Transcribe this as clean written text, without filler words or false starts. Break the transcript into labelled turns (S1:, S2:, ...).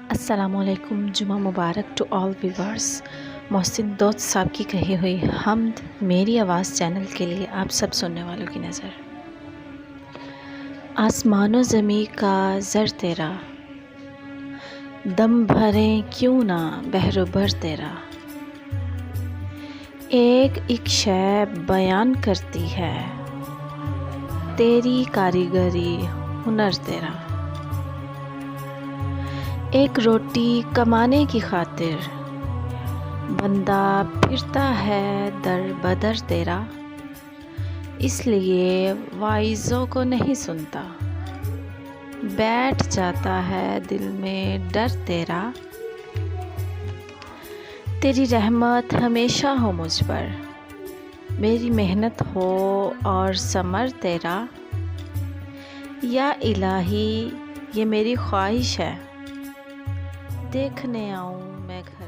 S1: अस्सलामुअलैकुम। जुमा मुबारक to all viewers. Mohsin दोस्त साहब की कही हुई हम्द मेरी आवाज़ चैनल के लिए आप सब सुनने वालों की नज़र। आसमानो ज़मी का ज़र तेरा, दम भरें क्यों ना बहरो भर तेरा। एक शय बयान करती है, तेरी कारीगरी हुनर तेरा। एक रोटी कमाने की खातिर बंदा फिरता है दर बदर तेरा, इसलिए वाइज़ों को नहीं सुनता, बैठ जाता है दिल में डर तेरा। तेरी रहमत हमेशा हो मुझ पर, मेरी मेहनत हो और समर तेरा। या इलाही ये मेरी ख्वाहिश है, देखने आऊँ मैं घर।